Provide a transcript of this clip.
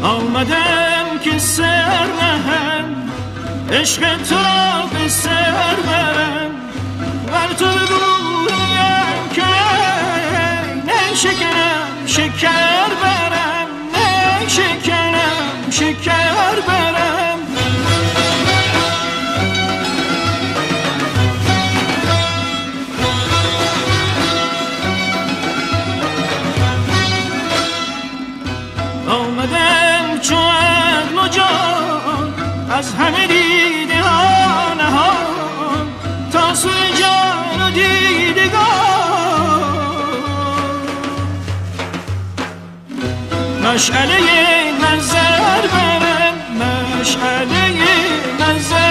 آمدم که سر نهم، عشق تو را به سر برم، بر تو بگویم که نشکنم شکر برم، نشکنم شکر برم. آمدم چو عقل و جان از همه دیده ها نهان، تا سوی جان و دیدگان مشعله نظر برم، مشعله نظر